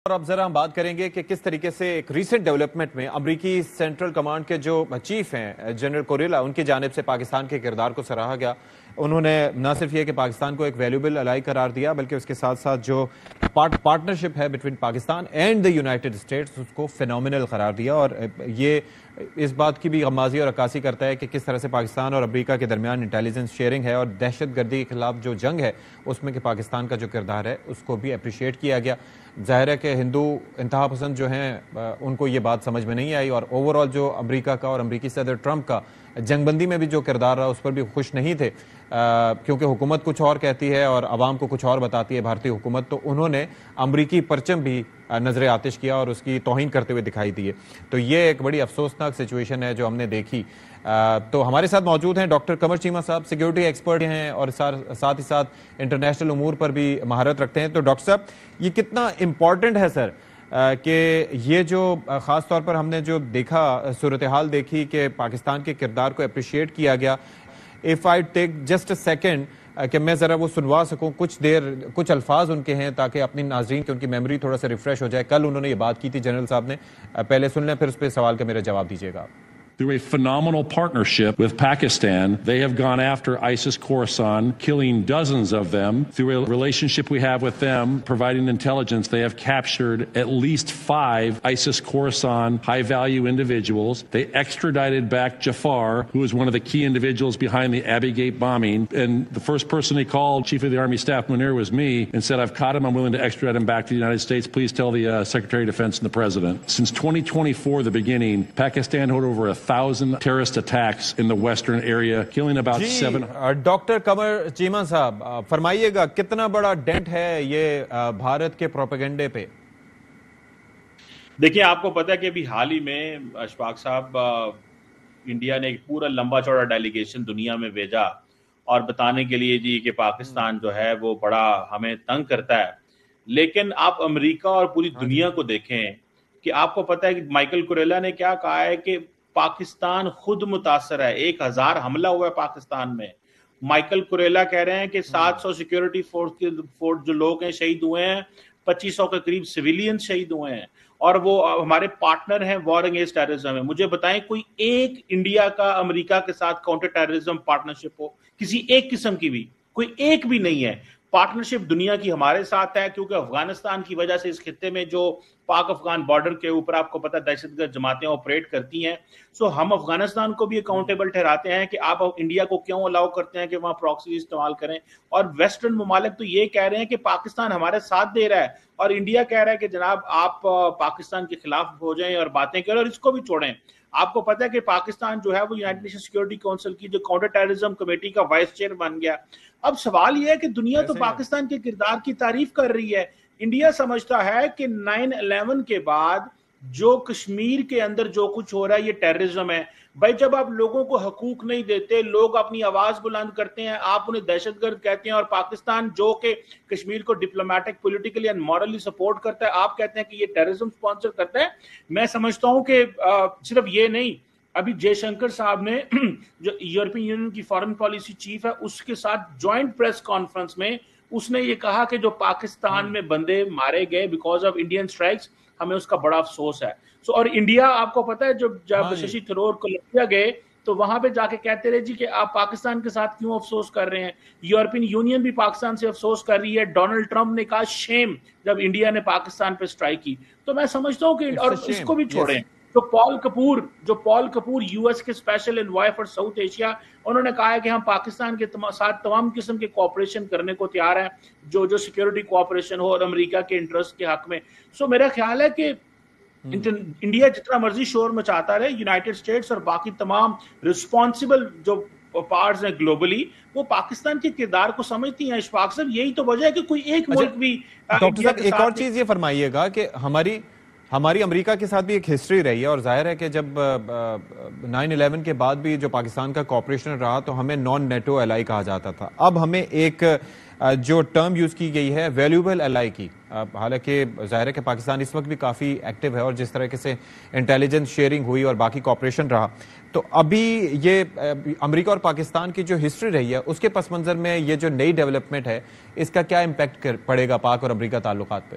اور اب ذرا ہم بات کریں گے کہ کس طریقے سے ایک ریسنٹ ڈیولپمنٹ میں امریکی سینٹرل کمانڈ کے جو چیف ہیں جنرل کوریلا، ان کی جانب سے پاکستان کے کردار کو سراہا گیا. انہوں نے نہ صرف یہ کہ پاکستان کو ایک ویلیوبل الائی قرار دیا بلکہ اس کے ساتھ ساتھ جو پارٹنرشپ ہے between Pakistan and the United States اس کو فینومینل قرار دیا. اور یہ اس بات کی بھی غمازی اور عکاسی کرتا ہے کہ کس طرح سے پاکستان اور امریکہ کے درمیان انٹیلیجنس شیئرنگ ہے اور دہشت گردی کے خلاف جو جنگ ہے اس میں کہ پاکستان کا جو کردار ہے اس کو بھی اپریشیٹ کیا گیا. ظاہر ہے کہ ہندو انتہا پسند جو ہیں ان کو یہ بات سمجھ میں نہیں آئی اور اوورآل جو امریکہ کا اور امریکی صدر ٹرمپ کا جنگ بندی میں بھی جو کردار رہا اس پر بھی خوش نہیں تھے، کیونکہ حکومت کچھ اور کہتی ہے اور عوام کو کچھ اور بتاتی ہے بھارتی حکومت. تو انہوں نے امریکی پرچم بھی نظر آتش کیا اور اس کی توہین کرتے ہوئے دکھائی دیے. تو یہ ایک بڑی افسوسناک سچویشن ہے جو ہم نے دیکھی. تو ہمارے ساتھ موجود ہیں ڈاکٹر قمر چیمہ صاحب، سیکیورٹی ایکسپرٹ ہیں اور ساتھ ہی ساتھ انٹرنیشنل امور پر بھی مہارت رکھتے ہیں. تو ڈاکٹر صاحب، یہ کتنا امپورٹنٹ ہے سر کہ یہ جو خاص طور پر ہم نے جو دیکھا صورتحال دیکھی کہ پاکستان کے کردار کو اپریشیٹ کیا گیا. if I take just a second کہ میں ذرا وہ سنوا سکوں کچھ الفاظ ان کے ہیں تاکہ اپنی ناظرین کی ان کی میموری تھوڑا سا ریفریش ہو جائے. کل انہوں نے یہ بات کی تھی جنرل صاحب نے، پہلے سن لیں پھر اس پہ سوال کا میرا جواب دیجیے گا. Through a phenomenal partnership with Pakistan, they have gone after ISIS Khorasan, killing dozens of them. Through a relationship we have with them, providing intelligence, they have captured at least 5 ISIS Khorasan high-value individuals. They extradited back Jafar, who was one of the key individuals behind the Abbey Gate bombing. And the first person he called, Chief of the Army Staff Munir, was me, and said, I've caught him, I'm willing to extradite him back to the United States. Please tell the Secretary of Defense and the President. Since 2024, the beginning, Pakistan had over 1,000 terrorist attacks in the western area, killing about 7. Doctor Qamar Cheema صاحب فرمائیے گا کتنا بڑا dent ہے یہ بھارت کے پروپیگنڈے پہ؟ دیکھیں، آپ کو پتا ہے کہ ابھی حال ہی میں اشفاق صاحب انڈیا نے ایک پورا لمبا چوڑا ڈیلیگیشن دنیا میں بھیجا اور بتانے کے لیے جی کہ پاکستان جو ہے وہ بڑا ہمیں تنگ کرتا ہے. لیکن آپ امریکہ اور پوری دنیا کو دیکھیں کہ آپ کو پتا ہے کہ مائیکل کوریلا نے کیا کہا ہے کہ پاکستان خود متاثر ہے. 1000 حملہ ہوا ہے پاکستان میں. مائیکل کوریلا کہہ رہے ہیں کہ 700 سیکیورٹی فورس جو لوگ ہیں شہید ہوئے ہیں، 2500 کے قریب سویلین شہید ہوئے ہیں اور وہ ہمارے پارٹنر ہیں وار اگینسٹ ٹیررزم میں. مجھے بتائیں کوئی ایک انڈیا کا امریکہ کے ساتھ کاؤنٹر ٹیررزم پارٹنرشپ ہو کسی ایک قسم کی بھی؟ کوئی ایک بھی نہیں ہے. پارٹنرشپ دنیا کی ہمارے ساتھ ہے کیونکہ افغانستان کی وجہ سے اس خطے میں جو پاک افغان بارڈر کے اوپر آپ کو پتہ دہشت گرد جماعتیں آپریٹ کرتی ہیں. سو ہم افغانستان کو بھی اکاؤنٹیبل ٹھہراتے ہیں کہ آپ انڈیا کو کیوں الاؤ کرتے ہیں کہ وہاں پراکسی استعمال کریں. اور ویسٹرن ممالک تو یہ کہہ رہے ہیں کہ پاکستان ہمارے ساتھ دے رہا ہے اور انڈیا کہہ رہا ہے کہ جناب آپ پاکستان کے خلاف ہو جائیں اور باتیں کریں اور اس کو بھی چھوڑیں. آپ کو پتہ ہے کہ پاکستان جو ہے وہ یونائٹڈ نیشن سیکورٹی کونسل کی جو کاؤنٹر ٹیررزم کمیٹی کا وائس چیئر بن گیا. اب سوال یہ ہے کہ دنیا تو پاکستان کے کردار کی تعریف کر رہی ہے. انڈیا سمجھتا ہے کہ 9/11 کے بعد جو کشمیر کے اندر جو کچھ ہو رہا ہے یہ ٹیررزم ہے. بھائی جب آپ لوگوں کو حقوق نہیں دیتے، لوگ اپنی آواز بلند کرتے ہیں، آپ انہیں دہشت گرد کہتے ہیں اور پاکستان جو کہ کشمیر کو diplomatic politically and morally support کرتا ہے آپ کہتے ہیں کہ یہ ٹیررزم سپانسر کرتا ہے. میں سمجھتا ہوں کہ صرف یہ نہیں، ابھی جے شنکر صاحب نے جو یورپین یونین کی فارن پالیسی چیف ہے اس کے ساتھ جوائنٹ پریس کانفرنس میں اس نے یہ کہا کہ جو پاکستان میں بندے مارے گئے بیکاز آف انڈین اسٹرائکس، ہمیں اس کا بڑا افسوس ہے. سو اور انڈیا آپ کو پتا ہے جب ششی تھرور کولمبیا گئے تو وہاں پہ جا کے کہتے رہے جی کہ آپ پاکستان کے ساتھ کیوں افسوس کر رہے ہیں. یورپین یونین بھی پاکستان سے افسوس کر رہی ہے. ڈونلڈ ٹرمپ نے کہا شیم جب انڈیا نے پاکستان پہ اسٹرائک کی. تو میں سمجھتا ہوں کہ اور اس کو بھی چھوڑیں. جو پال کپور یو ایس کے special envoy for south Asia, انہوں نے کہا ہے کہ ہم پاکستان کے ساتھ تمام قسم کے کوآپریشن کرنے کو تیار ہیں جو سیکیورٹی کوآپریشن ہو اور امریکہ کے انٹرسٹ کے حق میں. سو میرا خیال ہے کہ انڈیا جتنا مرضی شور مچاتا رہے، یونائٹڈ اسٹیٹس اور باقی تمام رسپانسبل جو پارٹس ہیں گلوبلی وہ پاکستان کے کردار کو سمجھتی ہیں. اشفاق صاحب یہی تو وجہ ہے کہ کوئی ایک ملک بھی. ڈاکٹر صاحب ایک اور چیز یہ فرمائیے گا کہ ہماری امریکہ کے ساتھ بھی ایک ہسٹری رہی ہے اور ظاہر ہے کہ جب 9/11 کے بعد بھی جو پاکستان کا کوآپریشن رہا تو ہمیں نان نیٹو الائی کہا جاتا تھا. اب ہمیں ایک جو ٹرم یوز کی گئی ہے ویلیوبل الائی کی، حالانکہ ظاہر ہے کہ پاکستان اس وقت بھی کافی ایکٹیو ہے اور جس طرح سے انٹیلیجنس شیئرنگ ہوئی اور باقی کوآپریشن رہا تو ابھی یہ امریکہ اور پاکستان کی جو ہسٹری رہی ہے اس کے پس منظر میں یہ جو نئی ڈیولپمنٹ ہے اس کا کیا امپیکٹ پڑے گا پاک اور امریکہ تعلقات پہ؟